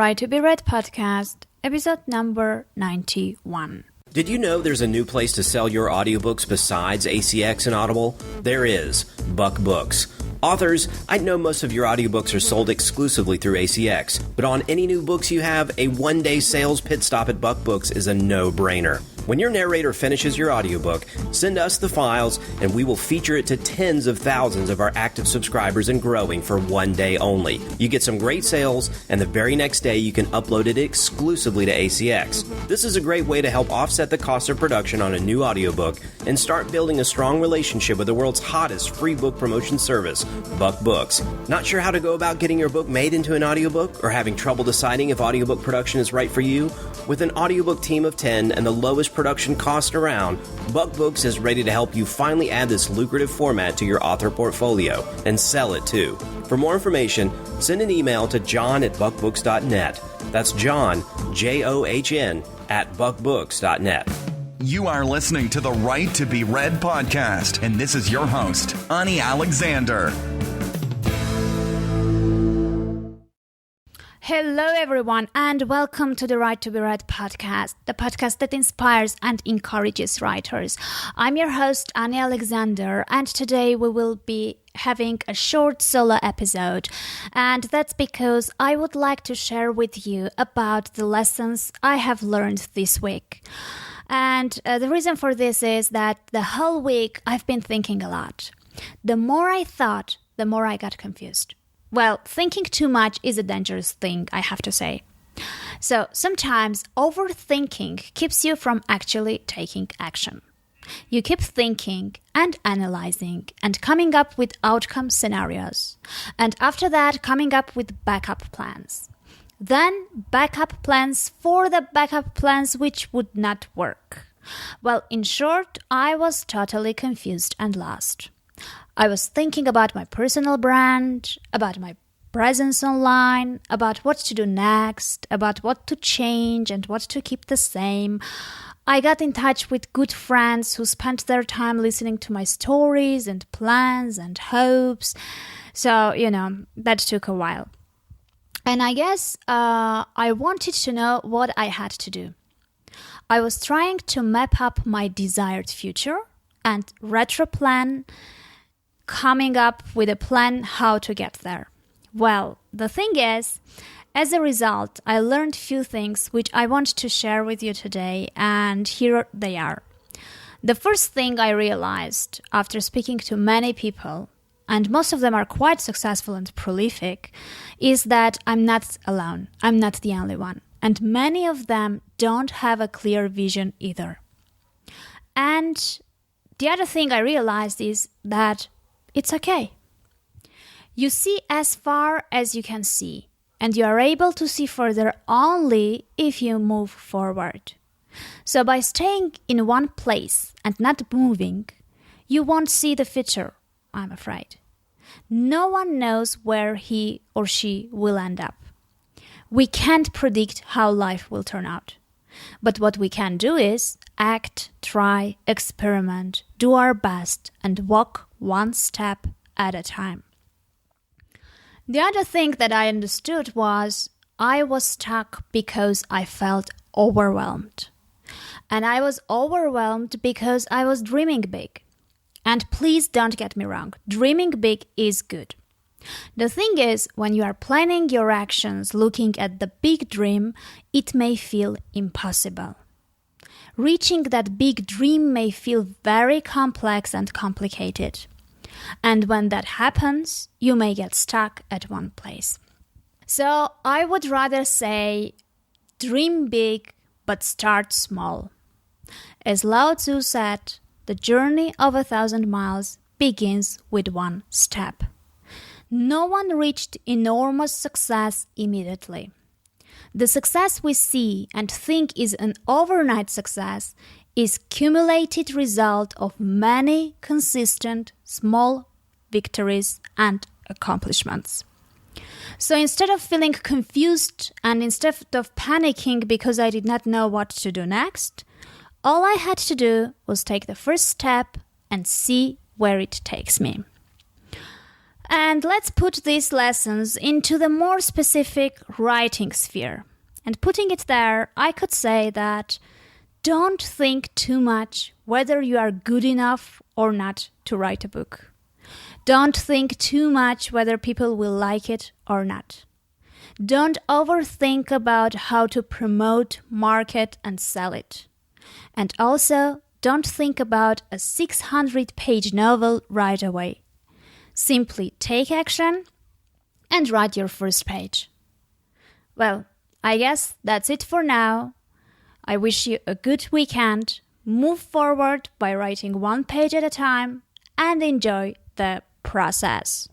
Right to be Read podcast, episode number 91. Did you know there's a new place to sell your audiobooks besides ACX and Audible? There is, Buck Books. Authors, I know most of your audiobooks are sold exclusively through ACX, but on any new books you have, a one-day sales pit stop at Buck Books is a no-brainer. When your narrator finishes your audiobook, send us the files and we will feature it to tens of thousands of our active subscribers and growing for one day only. You get some great sales, and the very next day you can upload it exclusively to ACX. This is a great way to help offset the cost of production on a new audiobook and start building a strong relationship with the world's hottest free book promotion service, Buck Books. Not sure how to go about getting your book made into an audiobook, or having trouble deciding if audiobook production is right for you? With an audiobook team of 10 and the lowest production cost around, Buck Books is ready to help you finally add this lucrative format to your author portfolio and sell it too. For more information, send an email to john@buckbooks.net. That's John, John, @buckbooks.net. You are listening to the Right to be Read podcast, and this is your host, Ani Alexander. Hello, everyone, and welcome to the Right to be Read podcast, the podcast that inspires and encourages writers. I'm your host, Ani Alexander, and today we will be having a short solo episode, and that's because I would like to share with you about the lessons I have learned this week. And the reason for this is that the whole week I've been thinking a lot. The more I thought, the more I got confused. Well, thinking too much is a dangerous thing, I have to say. So sometimes overthinking keeps you from actually taking action. You keep thinking and analyzing and coming up with outcome scenarios. And after that, coming up with backup plans. Then backup plans for the backup plans which would not work. Well, in short, I was totally confused and lost. I was thinking about my personal brand, about my presence online, about what to do next, about what to change and what to keep the same. I got in touch with good friends who spent their time listening to my stories and plans and hopes. So, that took a while. And I guess I wanted to know what I had to do. I was trying to map up my desired future and retro-plan, coming up with a plan how to get there. Well, the thing is, as a result, I learned few things which I want to share with you today, and here they are. The first thing I realized after speaking to many people, and most of them are quite successful and prolific, is that I'm not alone. I'm not the only one. And many of them don't have a clear vision either. And the other thing I realized is that it's okay. You see as far as you can see, and you are able to see further only if you move forward. So by staying in one place and not moving, you won't see the future, I'm afraid. No one knows where he or she will end up. We can't predict how life will turn out. But what we can do is act, try, experiment, do our best, and walk one step at a time. The other thing that I understood was I was stuck because I felt overwhelmed. And I was overwhelmed because I was dreaming big. And please don't get me wrong, dreaming big is good. The thing is, when you are planning your actions looking at the big dream, it may feel impossible. Reaching that big dream may feel very complex and complicated. And when that happens, you may get stuck at one place. So I would rather say, dream big, but start small. As Lao Tzu said, the journey of 1,000 miles begins with one step. No one reached enormous success immediately. The success we see and think is an overnight success is cumulated result of many consistent small victories and accomplishments. So instead of feeling confused and instead of panicking because I did not know what to do next, all I had to do was take the first step and see where it takes me. And let's put these lessons into the more specific writing sphere. And putting it there, I could say that don't think too much whether you are good enough or not to write a book. Don't think too much whether people will like it or not. Don't overthink about how to promote, market, and sell it. And also, don't think about a 600-page novel right away. Simply take action and write your first page. Well, I guess that's it for now. I wish you a good weekend. Move forward by writing one page at a time and enjoy the process.